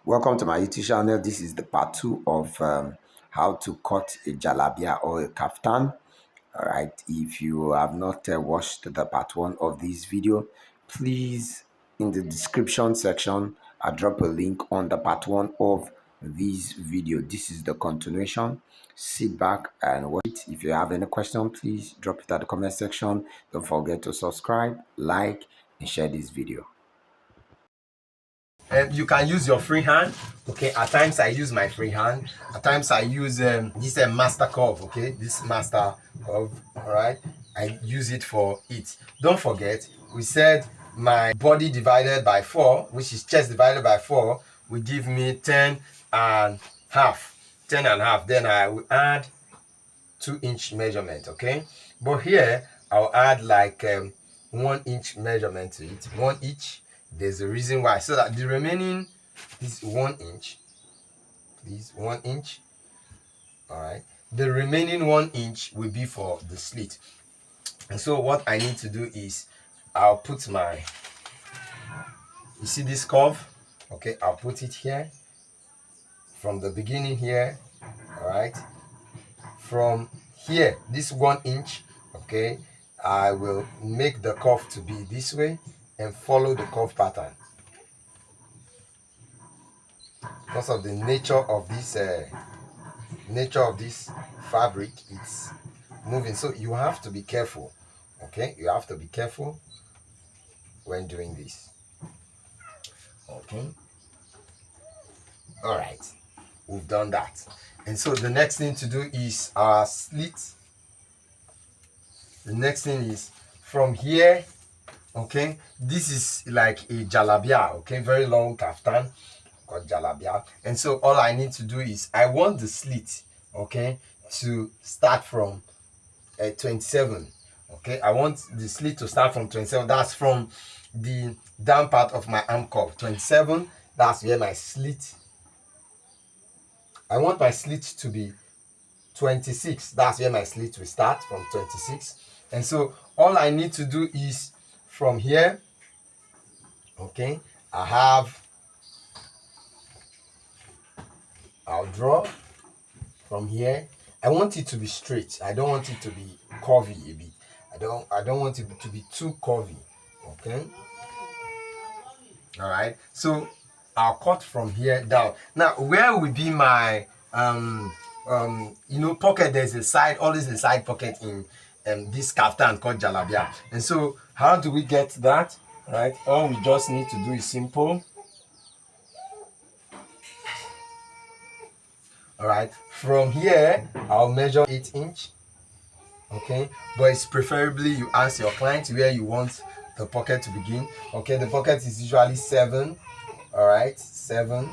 Welcome to my YouTube channel. This is the part 2 of how to cut a jalabia or a kaftan. All right, if you have not watched the part 1 of this video, please, in the description section, I'll drop a link on the part 1 of this video. This is the continuation. Sit back and watch it. If you have any question, please drop it at the comment section. Don't forget to subscribe, like, and share this video. You can use your free hand. Okay, at times I use my free hand. At times I use this master curve. Okay, this master curve. All right, I use it for it. Don't forget, we said my body divided by 4, which is chest divided by 4, will give me 10 and half. 10 and half. Then I will add 2-inch measurement. Okay, but here I'll add like 1-inch measurement to it. 1 each. There's a reason why, so that the remaining is 1 inch. Please, 1 inch. All right, the remaining 1 inch will be for the slit. And so what I need to do is I'll put my, you see this curve? Okay, I'll put it here from the beginning here. All right, from here, this 1 inch. Okay, I will make the curve to be this way and follow the curve pattern. Because of the nature of this fabric, it's moving, so you have to be careful. Okay, you have to be careful when doing this. Okay, all right, we've done that. And so the next thing to do is our slit. The next thing is from here. Okay, this is like a jalabia. Okay, very long kaftan called jalabia. And so all I need to do is I want the slit, okay, to start from 27. Okay, I want the slit to start from 27. That's from the down part of my arm cuff. 27, that's where my slit, I want my slit to be 26. That's where my slit will start, from 26. And so all I need to do is from here, okay, I'll draw from here. I want it to be straight. I don't want it to be curvy a bit. I don't want it to be too curvy. Okay, all right, so I'll cut from here down. Now where will be my pocket? There's a side, always a side pocket in this kaftan called jalabia. And so how do we get that? Right, all we just need to do is simple. All right, from here I'll measure 8 inch. Okay, but it's preferably you ask your client where you want the pocket to begin. Okay, the pocket is usually 7. All right, 7.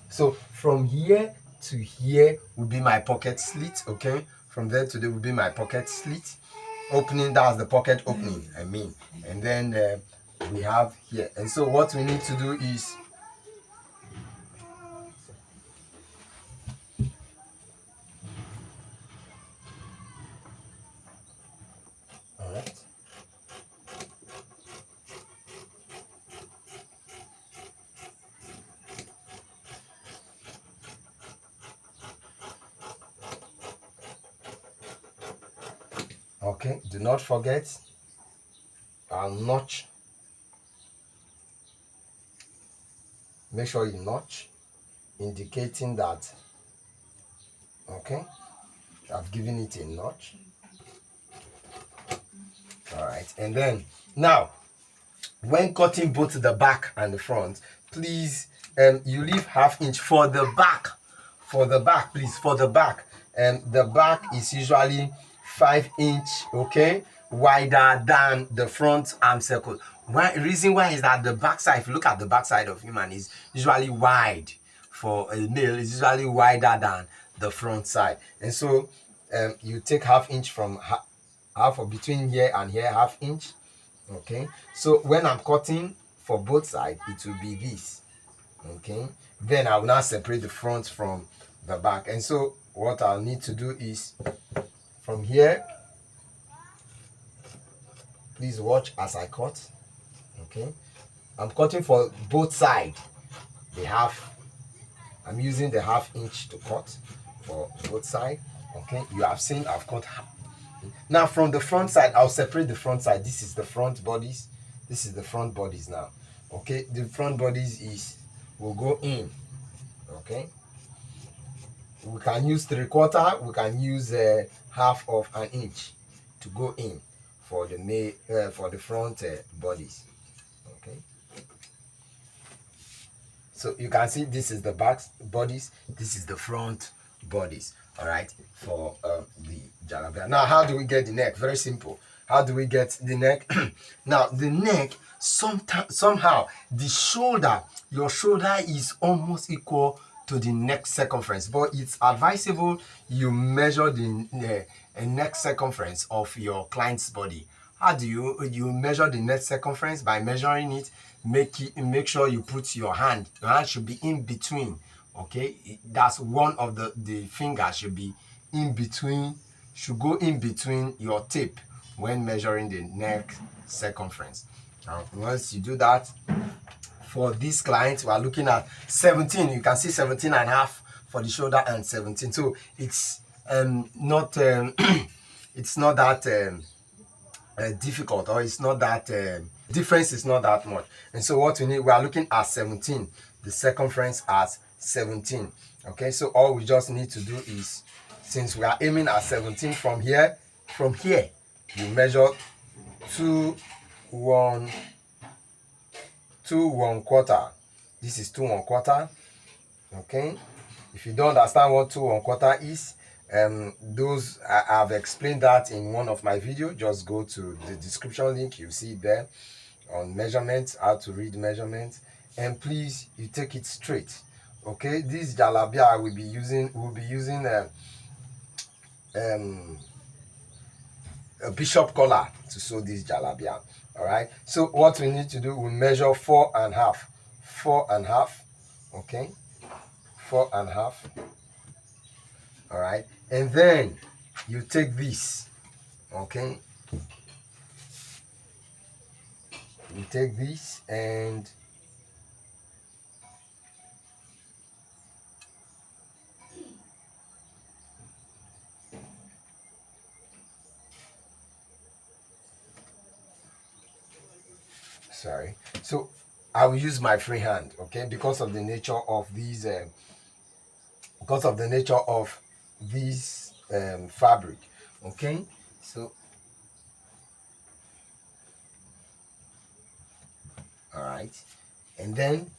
So from here to here will be my pocket slit. Okay, from there to there will be my pocket slit opening. That's the pocket opening, I mean. And then we have here. And so what we need to do is all right. Okay, do not forget, I'll notch. Make sure you notch, indicating that, okay, I've given it a notch. All right, and then now when cutting both the back and the front, please you leave ½ inch for the back. For the back, please, for the back. And the back is usually 5 inch, okay, wider than the front arm circle. Reason why is that the back side, if you look at the back side of human, is usually wide. For a male, is usually wider than the front side. And so you take ½ inch from half of between here and here, ½ inch. Okay, so when I'm cutting for both sides, it will be this. Okay, then I will now separate the front from the back. And so what I'll need to do is from here, please watch as I cut. Okay, I'm cutting for both sides. I'm using the half inch to cut for both sides. Okay, you have seen I've cut half. Now from the front side, I'll separate the front side. This is the front bodies. This is the front bodies now. Okay, the front bodies will go in. Okay, we can use 3/4. We can use half of an inch to go in for the front bodies. Okay, so you can see this is the back bodies, this is the front bodies. All right, for the jalabia. Now how do we get the neck? Very simple. How do we get the neck? Now the neck, somehow the shoulder, your shoulder is almost equal to the neck circumference, but it's advisable you measure the neck circumference of your client's body. How do you measure the neck circumference? By measuring it, make sure you put your hand should be in between. Okay, that's one of the fingers should be in between, should go in between your tip when measuring the neck circumference. Now once you do that, for this client we are looking at 17. You can see 17 and a half for the shoulder and 17. So it's not it's not that difficult, or it's not that difference is not that much. And so what we need, we are looking at 17, the circumference as 17. Okay, so all we just need to do is, since we are aiming at 17, from here you measure 2 1 1/4. This is 2 1/4. Okay, if you don't understand what 2 1/4 is, those I've explained that in one of my videos. Just go to the description link, you see it there on measurements, how to read measurements, and please you take it straight. Okay, this jalabia we'll be using a bishop collar to sew this jalabia. All right, so what we need to do, we measure 4 and a half. Okay, 4 and a half. All right, and then you take this. Okay, you take this and so I will use my free hand. Okay, because of the nature of these fabric. Okay, so all right, and then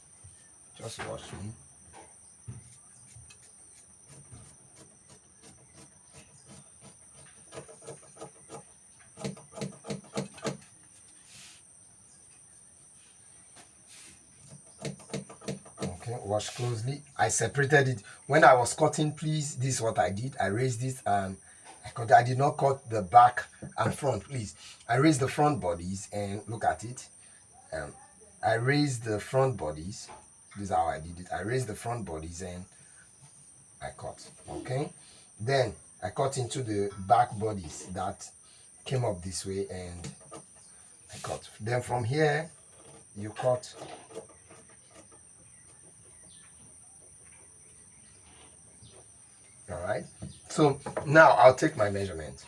just watch me. Okay, watch closely. I separated it when I was cutting. Please, this is what I did. I raised it and I did not cut the back and front. Please, I raised the front bodies and look at it. I raised the front bodies. This is how I did it. I raised the front bodies and I cut. Okay, then I cut into the back bodies that came up this way and I cut. Then from here you cut. All right, so now I'll take my measurement.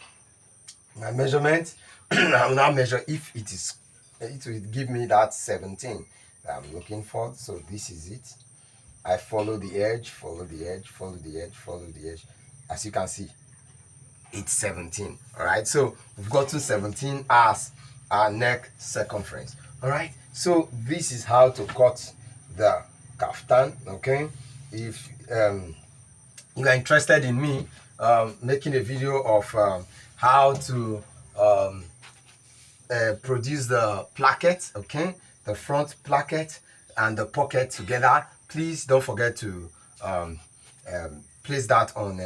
I will now measure if it will give me that 17 that I'm looking for. So this is it. I follow the edge, follow the edge, follow the edge, follow the edge. As you can see, it's 17. All right, so we've got to 17 as our neck circumference. All right, so this is how to cut the kaftan. Okay, if you are interested in me making a video of how to produce the placket, okay, the front placket and the pocket together, please don't forget to place that on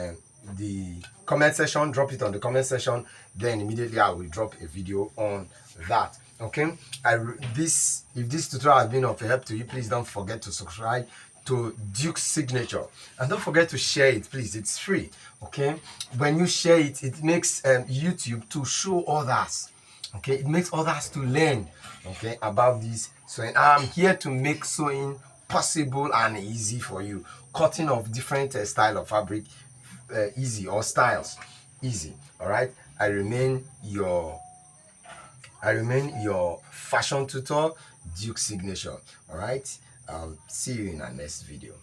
the comment section. Drop it on the comment section, then immediately I will drop a video on that. Okay, if this tutorial has been of help to you, please don't forget to subscribe to Duke's Signature, and don't forget to share it, please. It's free. Okay, when you share it, it makes YouTube to show others. Okay, it makes others to learn, okay, about this sewing. I'm here to make sewing possible and easy for you. Cutting of different style of fabric easy, or styles easy. All right, I remain your fashion tutor, Duke Signature. All right, see you in our next video.